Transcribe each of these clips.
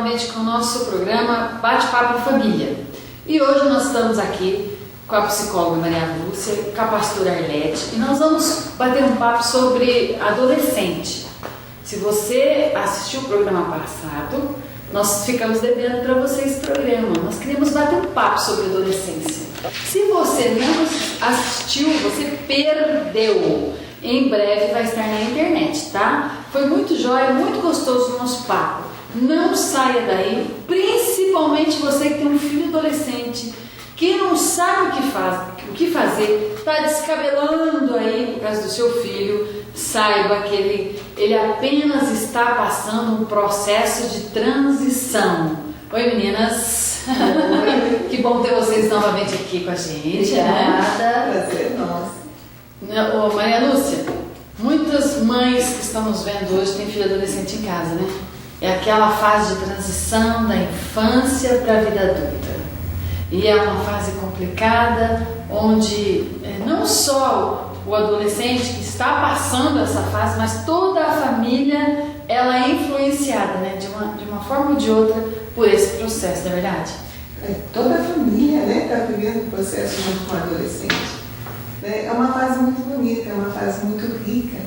novamente com o nosso programa Bate-Papo Família. E hoje nós estamos aqui com a psicóloga Maria Lúcia, com a pastora Arlete, e nós vamos bater um papo sobre adolescente. Se você assistiu o programa passado, nós ficamos devendo para você esse programa. Nós queríamos bater um papo sobre adolescência. Se você não assistiu, você perdeu. Em breve vai estar na internet, tá? Foi muito jóia, muito gostoso o nosso papo. Não saia daí, principalmente você que tem um filho adolescente, que não sabe o que fazer, está descabelando aí por causa do seu filho. Saiba que ele apenas está passando um processo de transição. Oi, meninas! Oi. Que bom ter vocês novamente aqui com a gente. Obrigada, prazer nosso. Ô, Maria Lúcia, muitas mães que estão nos vendo hoje têm filho adolescente em casa, né? É aquela fase de transição da infância para a vida adulta. E é uma fase complicada, onde não só o adolescente que está passando essa fase, mas toda a família ela é influenciada, né, de uma forma ou de outra por esse processo, não é verdade? Toda a família está vivendo o processo junto com o adolescente. É uma fase muito bonita, é uma fase muito rica,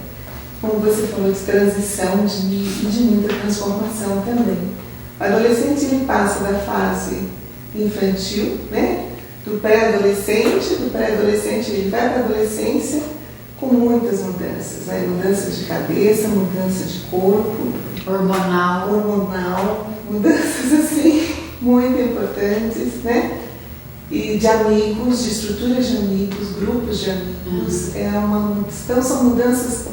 como você falou, de transição e de muita transformação também. O adolescente ele passa da fase infantil, do pré-adolescente ele vai para a adolescência com muitas mudanças, mudanças de cabeça, mudança de corpo, hormonal, mudanças assim muito importantes, e de amigos, de estruturas de amigos, grupos de amigos. Então são mudanças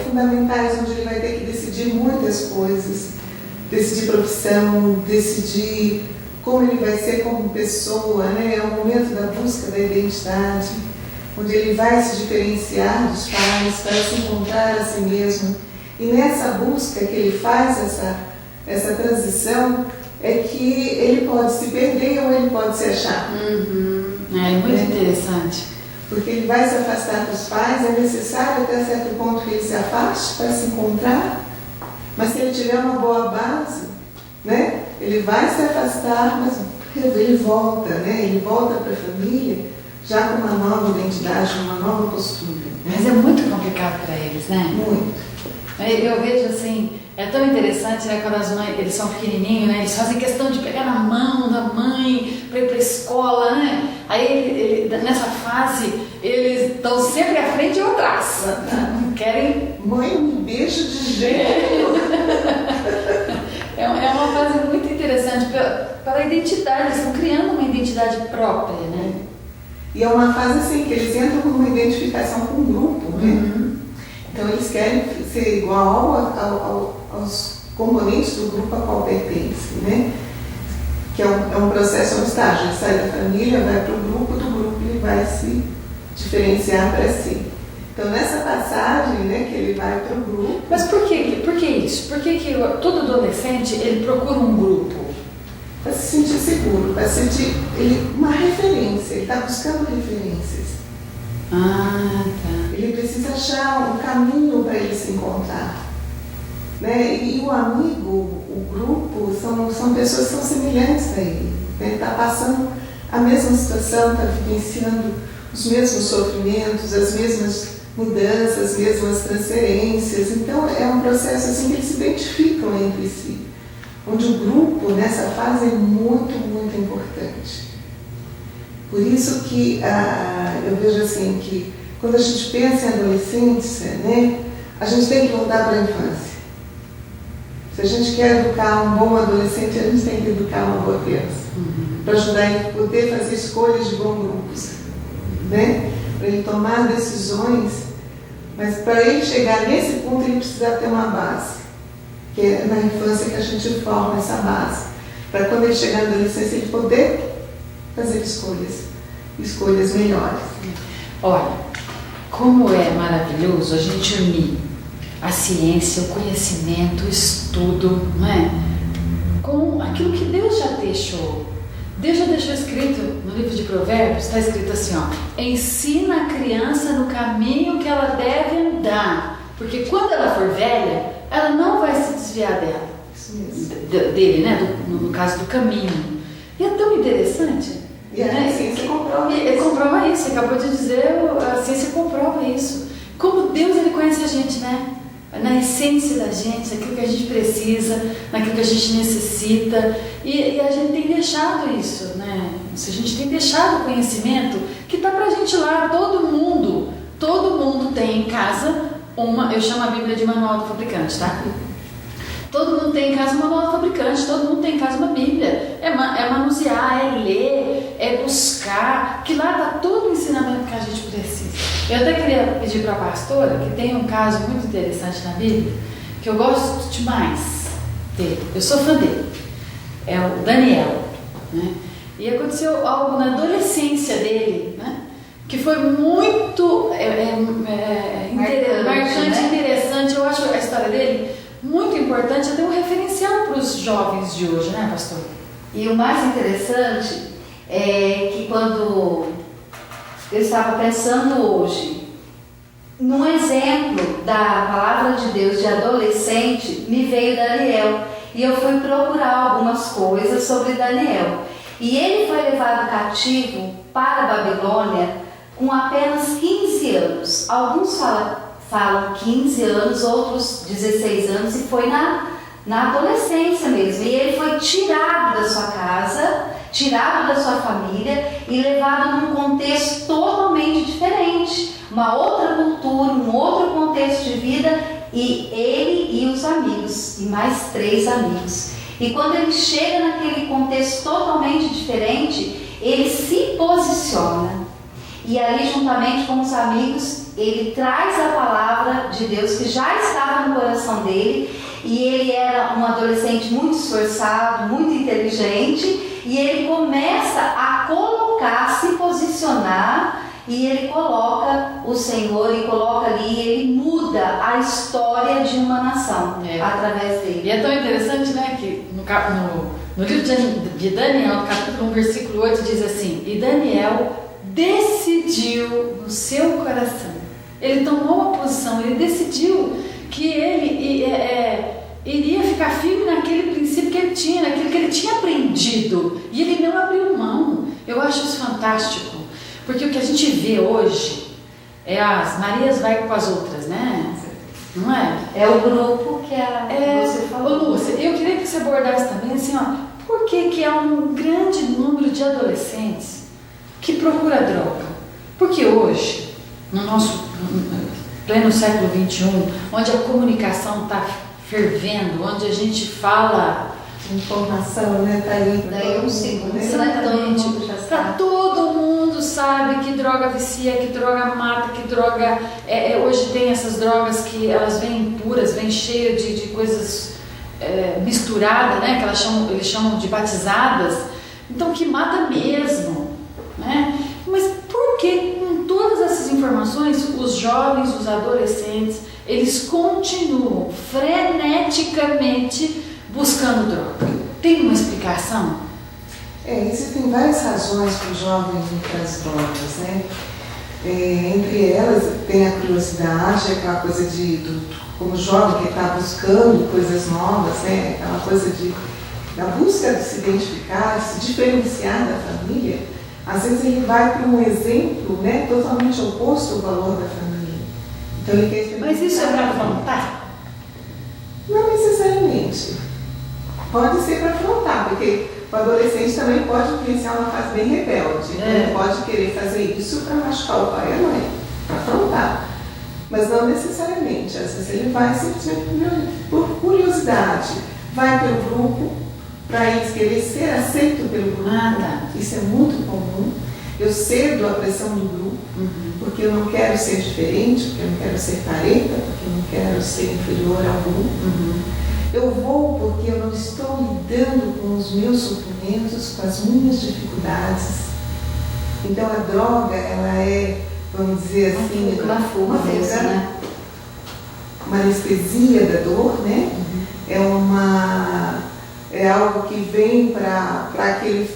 fundamentais, onde ele vai ter que decidir muitas coisas, decidir profissão, decidir como ele vai ser como pessoa, É o momento da busca da identidade, onde ele vai se diferenciar dos pais para se encontrar a si mesmo. E nessa busca que ele faz, essa transição, é que ele pode se perder ou ele pode se achar. É muito interessante. Porque ele vai se afastar dos pais, é necessário até certo ponto que ele se afaste para se encontrar, mas se ele tiver uma boa base, ele vai se afastar, mas ele volta, ele volta para a família já com uma nova identidade, uma nova postura. Mas é muito complicado para eles, né? Muito. Eu vejo assim, é tão interessante, quando as mães, eles são pequenininhos, eles fazem questão de pegar na mão da mãe para ir para a escola, Aí nessa fase eles estão sempre à frente ou atrás, não querem. Mãe, me beijo de jeito. É uma fase muito interessante para a identidade, eles estão criando uma identidade própria, E é uma fase assim que eles entram com uma identificação com o grupo, Então eles querem ser igual aos componentes do grupo a qual pertence, Que é um processo, um estágio. Ele sai da família, vai para o grupo, do grupo ele vai se diferenciar para si. Então nessa passagem, que ele vai para o grupo... Mas por que isso? Por que todo adolescente ele procura um grupo? Para se sentir seguro, para sentir uma referência, ele está buscando referências. Ele precisa achar um caminho para ele se encontrar. E o amigo, o grupo, são pessoas que são semelhantes a ele. Ele está passando a mesma situação, está vivenciando os mesmos sofrimentos, as mesmas mudanças, as mesmas transferências. Então é um processo assim que eles se identificam entre si. Onde o grupo, nessa fase, é muito, muito importante. Por isso que eu vejo assim que quando a gente pensa em adolescência, a gente tem que voltar para a infância. Se a gente quer educar um bom adolescente, a gente tem que educar uma boa criança. Para ajudar ele a poder fazer escolhas de bons grupos. Para ele tomar decisões, mas para ele chegar nesse ponto ele precisa ter uma base. Que é na infância que a gente forma essa base. Para quando ele chegar na adolescência ele poder fazer escolhas melhores. Olha, como é maravilhoso a gente unir a ciência, o conhecimento, o estudo, com aquilo que Deus já deixou. Deus já deixou escrito no livro de Provérbios, está escrito assim, ensina a criança no caminho que ela deve andar, porque quando ela for velha, ela não vai se desviar dela. dele, né? No caso do caminho. E é tão interessante. E a ciência comprova isso. Comprova isso, você acabou de dizer, a ciência comprova isso. Como Deus, Ele conhece a gente, né? Na essência da gente, naquilo que a gente precisa, naquilo que a gente necessita. E a gente tem deixado isso, né? A gente tem deixado o conhecimento que está pra gente lá. Todo mundo tem em casa eu chamo a Bíblia de manual do fabricante, tá? Todo mundo tem em casa um manual do fabricante, todo mundo tem em casa uma Bíblia. É manusear, é ler, é buscar, que lá está todo o ensinamento que a gente precisa. Eu até queria pedir para a pastora, que tem um caso muito interessante na Bíblia, que eu gosto demais dele, eu sou fã dele, é o Daniel, né? E aconteceu algo na adolescência dele, né? Que foi muito marcante, né? Interessante. Eu acho a história dele muito importante, até um referencial para os jovens de hoje, né, pastor? E o mais interessante é que quando eu estava pensando hoje, num exemplo da palavra de Deus de adolescente, me veio Daniel. E eu fui procurar algumas coisas sobre Daniel. E ele foi levado cativo para a Babilônia com apenas 15 anos. Alguns falam 15 anos, outros 16 anos, e foi na adolescência mesmo. E ele foi tirado da sua casa, tirado da sua família e levado num contexto totalmente diferente, uma outra cultura, um outro contexto de vida, e ele e os amigos, e mais 3 amigos. E quando ele chega naquele contexto totalmente diferente, ele se posiciona. E ali, juntamente com os amigos, ele traz a palavra de Deus que já estava no coração dele. E ele era um adolescente muito esforçado, muito inteligente. E ele começa a colocar, se posicionar. E ele coloca o Senhor e coloca ali, ele muda a história de uma nação através dele. E é tão interessante, né, que no livro de Daniel, no capítulo 1, versículo 8, diz assim: e Daniel decidiu no seu coração, ele tomou uma posição, ele decidiu que ele iria ficar firme naquele princípio que ele tinha, naquilo que ele tinha aprendido, e ele não abriu mão. Eu acho isso fantástico, porque o que a gente vê hoje é as Marias vai com as outras, né? Não é? É o grupo que você falou. Ô Lúcia, eu queria que você abordasse também assim, ó, por que há um grande número de adolescentes que procura droga? Porque hoje, no nosso pleno século XXI, onde a comunicação está fervendo, onde a gente fala... Informação, né? Tá aí. Daí um segundo, todo mundo sabe que droga vicia, que droga mata, que droga... hoje tem essas drogas que elas vêm puras, vêm cheias de coisas misturadas, né? Que eles chamam de batizadas. Então, que mata mesmo, né? Mas por que, com todas essas informações, os jovens, os adolescentes, eles continuam freneticamente buscando droga? Tem uma explicação? Existem várias razões para os jovens ir para as drogas, né? Entre elas tem a curiosidade, aquela coisa como jovem que está buscando coisas novas, né? Aquela coisa da busca de se identificar, de se diferenciar da família. Às vezes ele vai para um exemplo, né, totalmente oposto ao valor da família. Então ele quer experimentar. Mas isso é para afrontar? Não necessariamente. Pode ser para afrontar, porque o adolescente também pode influenciar uma fase bem rebelde. Ele pode querer fazer isso para machucar o pai e a mãe, para afrontar. Mas não necessariamente. Às vezes ele vai simplesmente por curiosidade, vai pelo grupo, para eles querer ser aceito pelo grupo. Isso é muito comum. Eu cedo a pressão do grupo, porque eu não quero ser diferente, porque eu não quero ser careta, porque eu não quero ser inferior ao grupo. Eu vou porque eu não estou lidando com os meus sofrimentos, com as minhas dificuldades. Então a droga, ela é, vamos dizer assim, uma anestesia da dor, né? É algo que vem para aquele,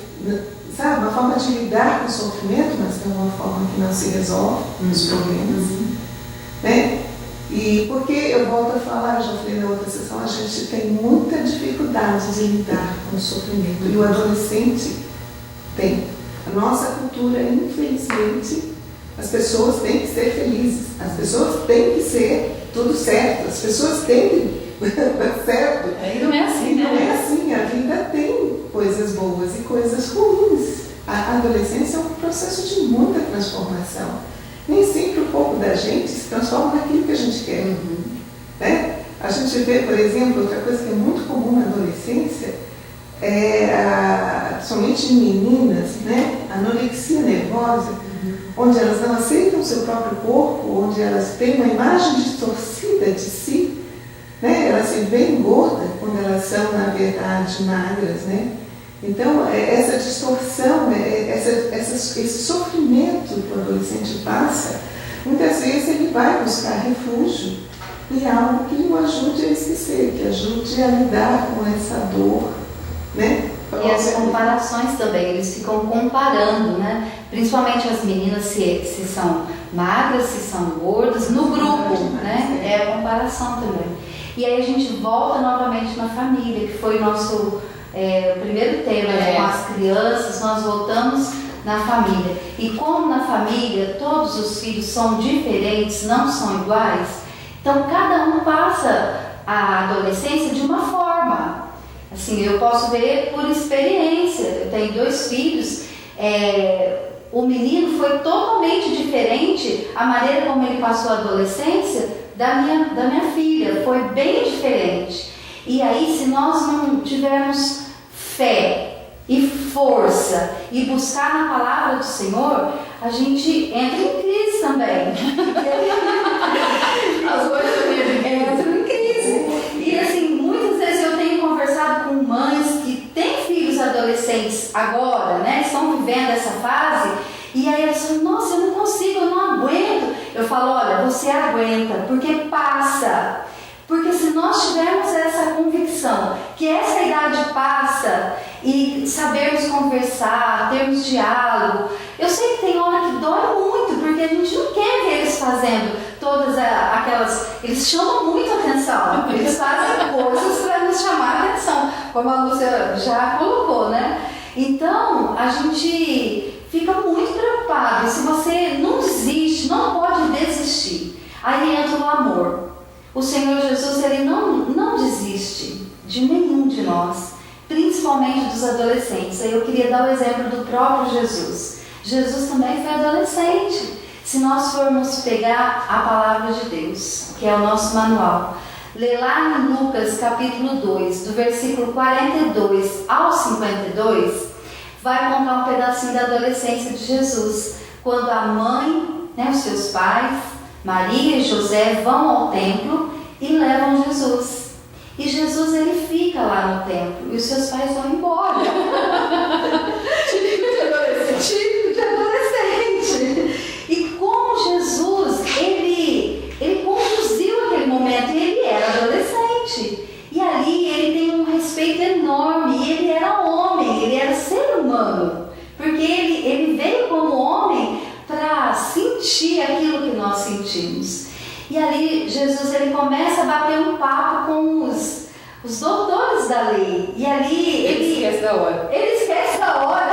sabe, uma forma de lidar com o sofrimento, mas é uma forma que não se resolve os problemas, né? E E porque, eu volto a falar, já falei na outra sessão, a gente tem muita dificuldade de lidar com o sofrimento. E o adolescente tem. A nossa cultura, infelizmente, as pessoas têm que ser felizes, as pessoas têm que ser tudo certo, as pessoas têm que certo. Aí não é assim, né? Não é assim, a vida tem coisas boas e coisas ruins. A adolescência é um processo de muita transformação. Nem sempre um pouco da gente se transforma naquilo que a gente quer. Né? A gente vê, por exemplo, outra coisa que é muito comum na adolescência, somente em meninas, né? A anorexia nervosa, onde elas não aceitam o seu próprio corpo, onde elas têm uma imagem distorcida de si, né? Elas se veem gordas quando elas são, na verdade, magras, né? Então, essa distorção, esse sofrimento que o adolescente passa, muitas vezes ele vai buscar refúgio em algo que o ajude a esquecer, que ajude a lidar com essa dor, né? E as comparações também, eles ficam comparando, né? Principalmente as meninas, se são magras, se são gordas, no grupo, né? É a comparação também. E aí a gente volta novamente na família, que foi o nosso primeiro tema, com as crianças, nós voltamos na família. E como na família todos os filhos são diferentes, não são iguais, então cada um passa a adolescência de uma forma. Assim, eu posso ver por experiência, eu tenho 2 filhos, o menino foi totalmente diferente, a maneira como ele passou a adolescência da minha filha, foi bem diferente. E aí, se nós não tivermos fé e força e buscar na palavra do Senhor, a gente entra em crise também. As coisas também entram em crise. E assim, muitas vezes eu tenho conversado com mães que têm filhos adolescentes agora, né? Estão vivendo essa fase. E aí elas falam, nossa, eu não consigo, eu não aguento. Eu falo, olha, você aguenta, porque passa. Porque se nós tivermos essa convicção que essa idade passa e sabermos conversar, termos diálogo, eu sei que tem hora que dói muito, porque a gente não quer ver eles fazendo todas aquelas... Eles chamam muito atenção, eles fazem coisas para nos chamar a atenção, como a Lúcia já colocou, né? Então, a gente fica muito preocupado. E se você não desiste, não pode desistir. Aí entra o amor. O Senhor Jesus, ele não desiste de nenhum de nós, principalmente dos adolescentes. Aí eu queria dar o exemplo do próprio Jesus. Jesus também foi adolescente. Se nós formos pegar a palavra de Deus, que é o nosso manual, ler lá em Lucas capítulo 2, do versículo 42 ao 52, vai contar um pedacinho da adolescência de Jesus, quando a mãe, né, os seus pais, Maria e José, vão ao templo e levam Jesus. E Jesus, ele fica lá no templo e os seus pais vão embora. Típico de adolescente. E como Jesus, ele conduziu aquele momento, e ele era adolescente. E ali ele tem um respeito enorme, e ele era homem, ele era ser humano. Porque ele veio como homem para sentir aquilo que nós sentimos. E ali Jesus, ele começa a bater um papo com os doutores da lei. E ali ele esquece da hora. Ele esquece da hora.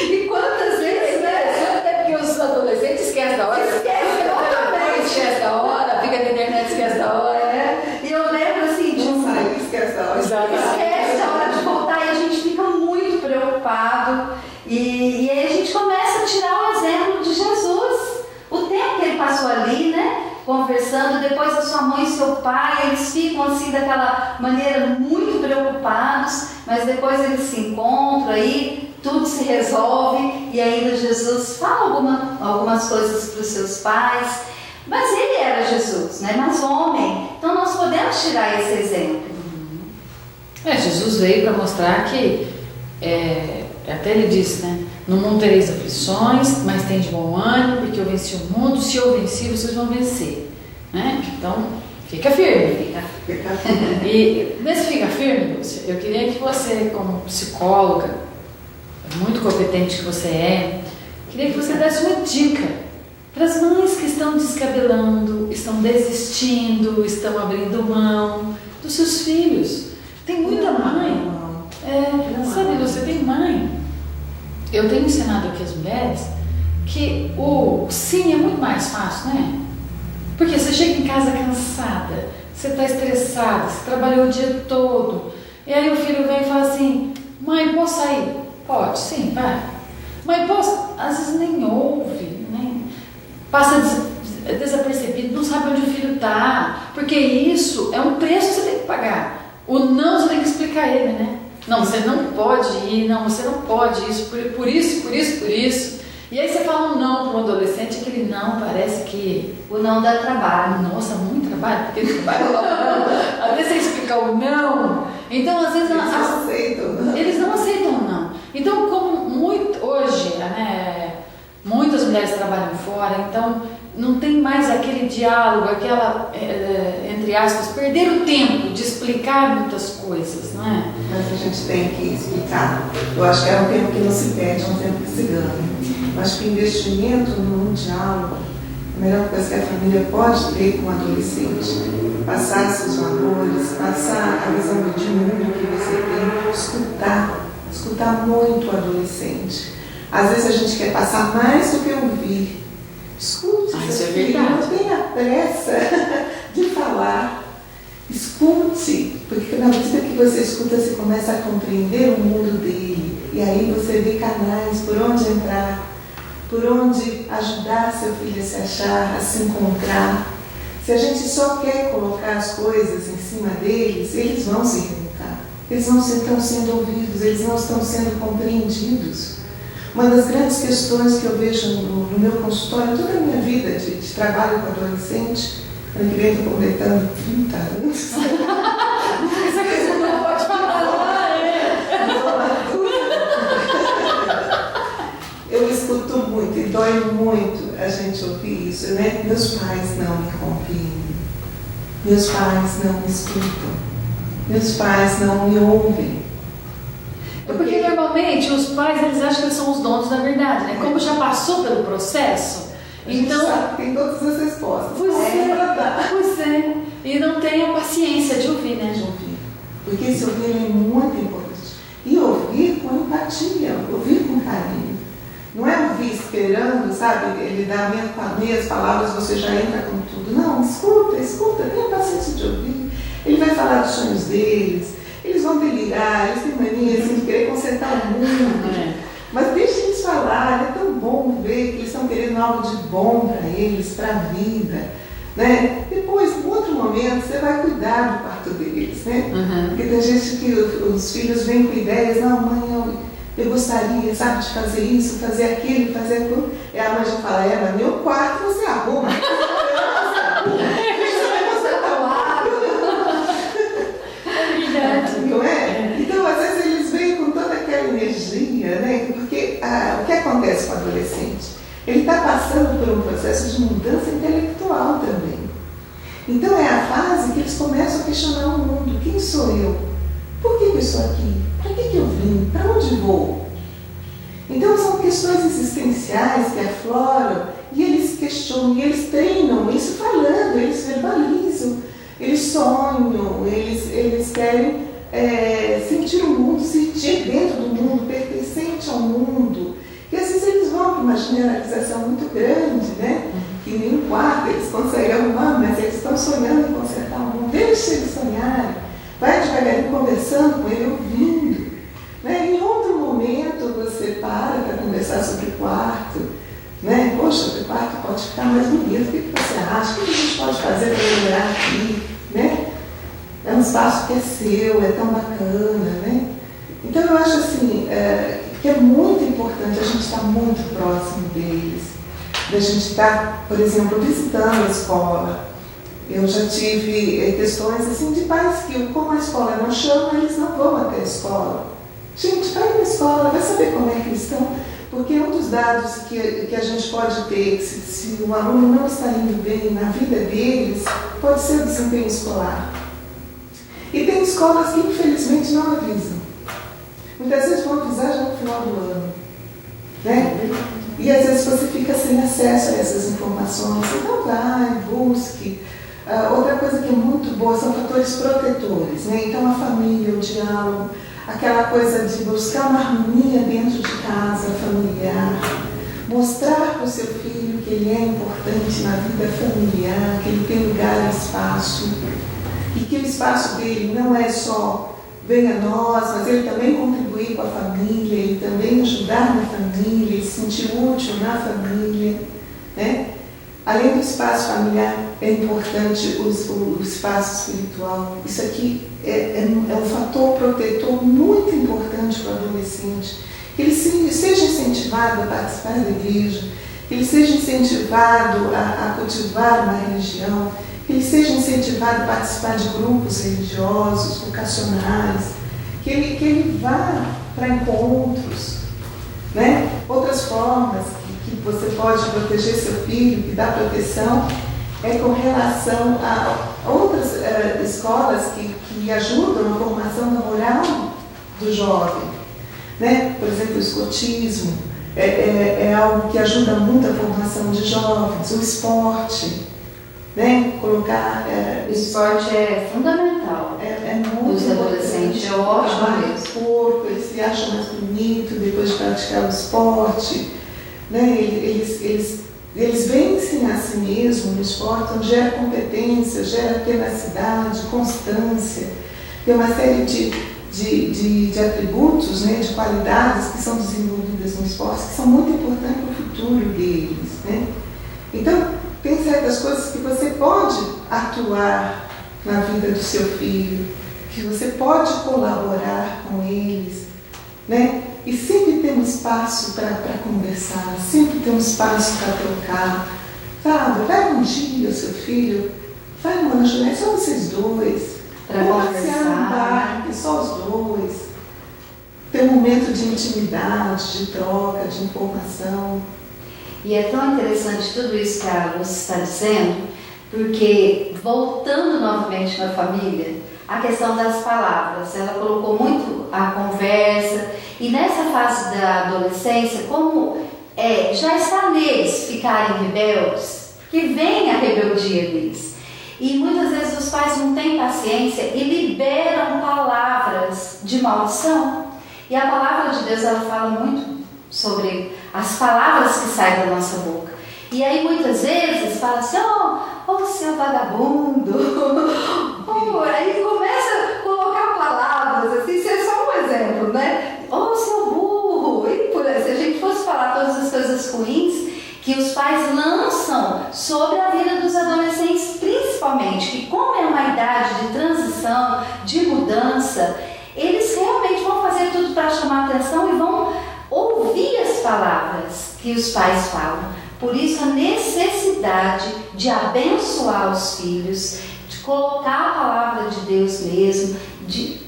E quantas vezes, né? Até porque os adolescentes esquecem da hora. Esquece da hora, fica na internet, esquece da hora. E eu lembro assim, não sai, esquece da hora. Esquece a hora de voltar, e a gente fica muito preocupado. E aí a gente começa a tirar o exemplo de Jesus. O tempo que ele passou ali, né? Conversando, depois a sua mãe e seu pai, eles ficam assim daquela maneira muito preocupados, mas depois eles se encontram aí, tudo se resolve, e ainda Jesus fala algumas coisas para os seus pais, mas ele era Jesus, né? Mas homem, então nós podemos tirar esse exemplo. Jesus veio para mostrar que, até ele disse, né? No mundo tereis aflições, mas tem de bom ânimo, porque eu venci o mundo. Se eu venci, vocês vão vencer, né? Então, fica firme. Fica firme. E nesse fica firme, Lúcia, eu queria que você, como psicóloga, muito competente que você queria que você desse uma dica Para as mães que estão descabelando, estão desistindo, estão abrindo mão dos seus filhos. Tem muita mãe. Sabe, você tem mãe. Eu tenho ensinado aqui as mulheres que o sim é muito mais fácil, né? Porque você chega em casa cansada, você está estressada, você trabalhou o dia todo, e aí o filho vem e fala assim: mãe, posso sair? Pode, sim, vai. Mãe, posso? Às vezes nem ouve, nem passa desapercebido, não sabe onde o filho está, porque isso é um preço que você tem que pagar. O não você tem que explicar a ele, né? Não, você não pode ir, não, você não pode isso, por isso. E aí você fala um não para um adolescente, aquele não parece que o não dá trabalho. Nossa, muito trabalho, porque ele vai falar. Às vezes você explicar o não, então às vezes eles não aceitam o não. Então, como hoje, né, muitas mulheres trabalham fora, então não tem mais aquele diálogo, aquela, entre aspas, perder o tempo de explicar muitas coisas, não é? Mas a gente tem que explicar. Eu acho que é um tempo que não se perde, é um tempo que se ganha. Eu acho que investimento no diálogo é a melhor coisa que a família pode ter com o adolescente. Passar seus valores, passar a visão de mundo que você tem, escutar muito o adolescente. Às vezes a gente quer passar mais do que ouvir. Escute, isso é verdade. Não tenha pressa de falar. Escute, porque na medida que você escuta, você começa a compreender o mundo dele. E aí você vê canais por onde entrar, por onde ajudar seu filho a se achar, a se encontrar. Se a gente só quer colocar as coisas em cima deles, eles vão se revoltar. Eles não estão sendo ouvidos, eles não estão sendo compreendidos. Uma das grandes questões que eu vejo no meu consultório, toda a minha vida de trabalho com adolescente, ano que vem estou completando 30 anos. Essa coisa não pode falar, Eu escuto muito e dói muito a gente ouvir isso, né? Meus pais não me compreendem, meus pais não me escutam, meus pais não me ouvem. Porque normalmente os pais, eles acham que eles são os donos da verdade, né? Como já passou pelo processo, então sabe, tem todas as respostas. Pois é. E não tem a paciência de ouvir, né? De ouvir. Porque esse ouvir é muito importante. E ouvir com empatia, ouvir com carinho. Não é ouvir esperando, sabe? Ele dá com as minhas palavras, você já entra com tudo. Não, escuta, tenha paciência de ouvir. Ele vai falar dos sonhos deles, eles vão delirar, eles têm mania assim, de querer consertar o mundo. Mas deixa eles falar, é tão bom ver que eles estão querendo algo de bom para eles, para a vida. Né? Depois, em outro momento, você vai cuidar do quarto deles. Né? Porque tem gente que os filhos vêm com ideias, não, mãe, eu gostaria, sabe, de fazer isso, fazer aquilo, fazer aquilo. E a mãe já fala, mas meu quarto você arruma. Não é? Então, às vezes, eles vêm com toda aquela energia, né? Porque o que acontece com o adolescente? Ele está passando por um processo de mudança intelectual também. Então, é a fase que eles começam a questionar o mundo. Quem sou eu? Por que eu estou aqui? Para que eu vim? Para onde vou? Então, são questões existenciais que afloram e eles questionam, e eles treinam isso falando, eles verbalizam, eles sonham, eles querem sentir o mundo, sentir dentro do mundo, pertencente ao mundo. E às vezes eles vão para uma generalização muito grande, né? Que nem um quarto eles conseguem arrumar, mas eles estão sonhando em consertar o mundo. Deixa eles sonharem, vai devagarinho conversando com ele, ouvindo. Né? Em outro momento você para conversar sobre o quarto. Né? Poxa, o quarto pode ficar mais bonito, o que você acha? O que a gente pode fazer para melhorar aqui? Né? É um espaço que é seu, é tão bacana. Né? Então eu acho assim, que é muito importante a gente estar muito próximo deles, da gente estar, por exemplo, visitando a escola. Eu já tive questões assim de pais que, como a escola não chama, eles não vão até a escola. Gente, vai na escola, vai saber como é que eles estão, porque um dos dados que a gente pode ter, se o aluno não está indo bem na vida deles, pode ser o desempenho escolar. E tem escolas que infelizmente não avisam. Muitas vezes vão avisar já no final do ano. Né? E às vezes você fica sem acesso a essas informações. Então vai, busque. Outra coisa que é muito boa são fatores protetores, né? Então a família, o diálogo, aquela coisa de buscar uma harmonia dentro de casa familiar, mostrar para o seu filho que ele é importante na vida familiar, que ele tem lugar e espaço, e que o espaço dele não é só venha a nós, mas ele também contribuir com a família, ele também ajudar na família, ele se sentir útil na família, né? Além do espaço familiar, é importante o espaço espiritual. Isso aqui é um fator protetor muito importante para o adolescente. Que ele seja incentivado a participar da igreja, que ele seja incentivado a cultivar uma religião, que ele seja incentivado a participar de grupos religiosos, vocacionais, que ele vá para encontros, né? Outras formas que você pode proteger seu filho, que dá proteção, é com relação a outras escolas que ajudam a formação da moral do jovem, né? Por exemplo, o escotismo é algo que ajuda muito a formação de jovens, o esporte, né? Colocar... O esporte é fundamental. É muito os adolescentes, é ótimo mesmo. O corpo, eles se acham mais bonitos depois de praticar o esporte, né? Eles vencem a si mesmos no esporte, onde gera competência, gera tenacidade, constância. Tem uma série de atributos, né, de qualidades que são desenvolvidas no esporte que são muito importantes para o futuro deles, né? Então, tem certas coisas que você pode atuar na vida do seu filho, que você pode colaborar com eles, né? E sempre tem um espaço para conversar, sempre tem um espaço para trocar. Sabe, vai um dia o seu filho, vai uma lanchonete, só vocês dois, para passear no parque, só os dois. Ter um momento de intimidade, de troca, de informação. E é tão interessante tudo isso que a Lúcia está dizendo, porque voltando novamente na família, a questão das palavras, ela colocou muito a conversa, e nessa fase da adolescência, como já está neles ficarem rebeldes, que vem a rebeldia deles, e muitas vezes os pais não têm paciência e liberam palavras de maldição, e a palavra de Deus ela fala muito sobre as palavras que saem da nossa boca. E aí muitas vezes fala assim, oh seu vagabundo, aí começa a colocar palavras, assim, isso é só um exemplo, né? Oh seu burro, e por aí, se a gente fosse falar todas as coisas ruins que os pais lançam sobre a vida dos adolescentes, principalmente, que como é uma idade de transição, de mudança, eles realmente vão fazer tudo para chamar a atenção e vão ouvir as palavras que os pais falam. Por isso a necessidade de abençoar os filhos, de colocar a palavra de Deus mesmo, de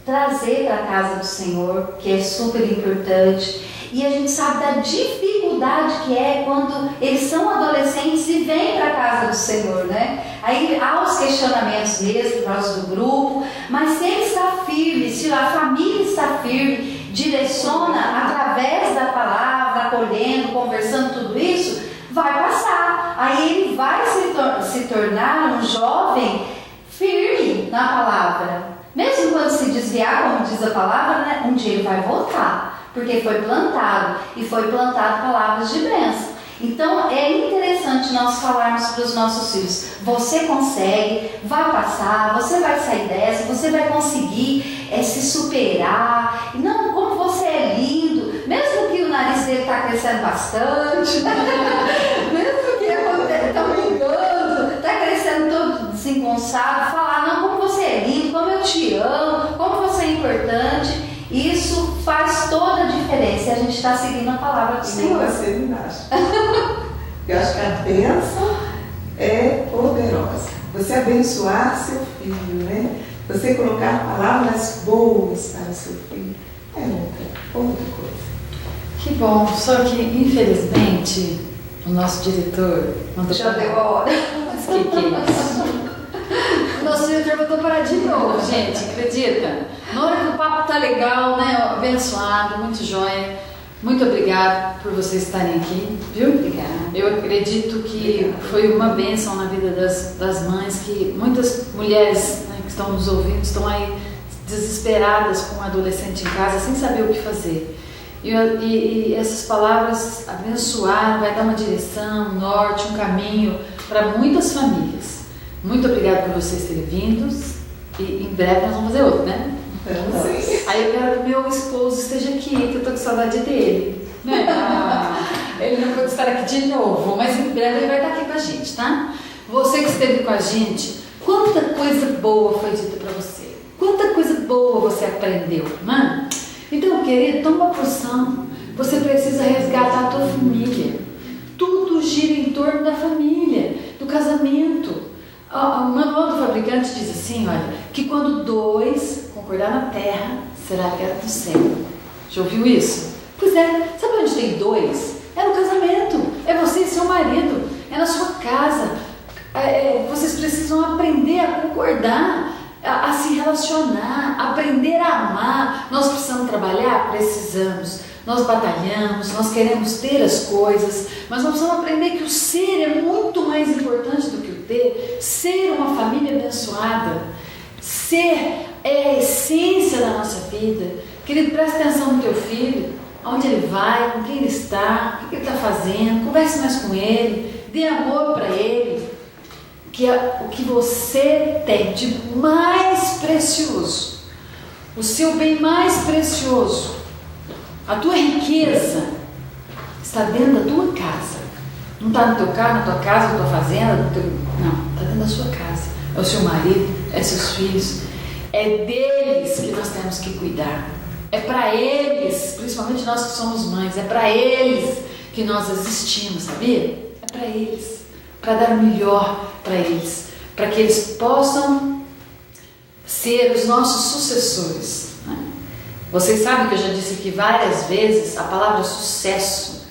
trazer para a casa do Senhor, que é super importante. E a gente sabe da dificuldade que é quando eles são adolescentes e vêm para a casa do Senhor, né? Aí há os questionamentos mesmo por causa do grupo, mas se ele está firme, se a família está firme, direciona através da palavra, acolhendo, conversando, tudo isso, vai passar. Aí ele vai se tornar um jovem firme na palavra. Mesmo quando se desviar, como diz a palavra, né? Um dia ele vai voltar, porque foi plantado, e foi plantado palavras de bênção. Então é interessante nós falarmos para os nossos filhos, você consegue, vai passar, você vai sair dessa, você vai conseguir se superar. Não, como você é lindo, mesmo que o nariz dele está crescendo bastante, mesmo que está brincando, está crescendo todo desengonçado, falar, não, como você é lindo, como eu te amo, como você é importante. Isso faz toda a diferença, e a gente está seguindo a palavra do Senhor. Eu acho que a bênção é poderosa. Você abençoar seu filho, né? Você colocar palavras boas para o seu filho, é outra coisa. Que bom, só que infelizmente o nosso diretor mandou já deu a hora. Mas que é isso? O nosso diretor mandou parar de novo, gente, acredita? Na hora que o papo tá legal, né? Abençoado, muito joia. Muito obrigada por vocês estarem aqui, viu? Obrigada. Eu acredito que foi uma bênção na vida das mães, que muitas mulheres, né, que estão nos ouvindo estão aí desesperadas com um adolescente em casa, sem saber o que fazer. E essas palavras abençoaram, vai dar uma direção, um norte, um caminho para muitas famílias. Muito obrigada por vocês terem vindo, e em breve nós vamos fazer outro, né? Sim. Aí eu quero que meu esposo esteja aqui, que eu tô com saudade dele. Né? Ele não pode estar aqui de novo, mas em breve ele vai estar aqui com a gente, tá? Você que esteve com a gente, quanta coisa boa foi dita para você, quanta coisa boa você aprendeu, né? Então, querido, toma uma porção. Você precisa resgatar a tua família. Tudo gira em torno da família, do casamento. O manual do fabricante diz assim, olha, que quando 2 concordar na terra, será a guerra do céu. Já ouviu isso? Pois é, sabe onde tem 2? É no casamento, é você e seu marido, é na sua casa. Vocês precisam aprender a concordar, a se relacionar, aprender a amar. Nós precisamos trabalhar? Precisamos. Nós batalhamos, nós queremos ter as coisas, mas nós precisamos aprender que o ser é muito mais importante do que o ter. Ser uma família abençoada, ser é a essência da nossa vida. Querido, presta atenção no teu filho, aonde ele vai, com quem ele está, o que ele está fazendo, converse mais com ele, dê amor para ele, que é o que você tem de mais precioso, o seu bem mais precioso. A tua riqueza está dentro da tua casa. Não está no teu carro, na tua casa, na tua fazenda, não, está dentro da sua casa. É o seu marido, é seus filhos. É deles que nós temos que cuidar. É para eles, principalmente nós que somos mães, é para eles que nós existimos, sabia? É para eles, para dar o melhor para eles, para que eles possam ser os nossos sucessores. Vocês sabem que eu já disse aqui várias vezes, a palavra sucesso,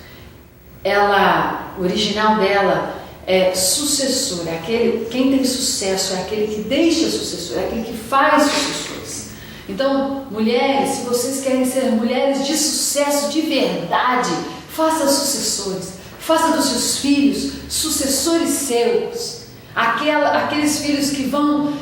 o original dela é sucessor, quem tem sucesso é aquele que deixa sucessor, é aquele que faz sucessores. Então, mulheres, se vocês querem ser mulheres de sucesso de verdade, faça sucessores, faça dos seus filhos sucessores seus. Aqueles filhos que vão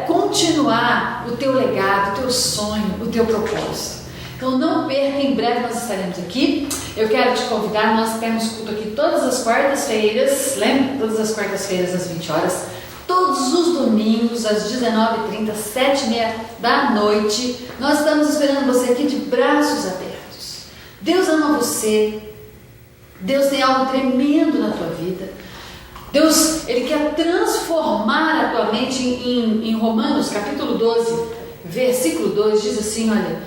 continuar o teu legado, o teu sonho, o teu propósito. Então não perca, em breve nós estaremos aqui. Eu quero te convidar, nós temos culto aqui todas as quartas-feiras, lembra? Todas as quartas-feiras às 20 horas, todos os domingos às 19h30, 7h30 da noite. Nós estamos esperando você aqui de braços abertos. Deus ama você, Deus tem algo tremendo na tua vida. Deus, Ele quer transformar a tua mente. Em Romanos capítulo 12, versículo 2, diz assim, olha,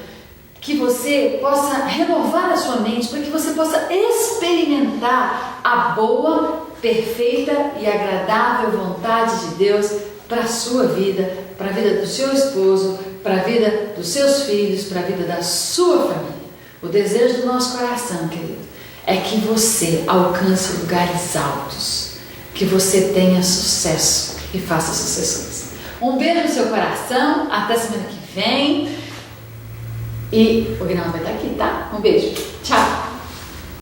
que você possa renovar a sua mente, para que você possa experimentar a boa, perfeita e agradável vontade de Deus para a sua vida, para a vida do seu esposo, para a vida dos seus filhos, para a vida da sua família. O desejo do nosso coração, querido, é que você alcance lugares altos, que você tenha sucesso e faça sucessores. Um beijo no seu coração, até semana que vem. E o Guinaldo vai estar aqui, tá? Um beijo. Tchau.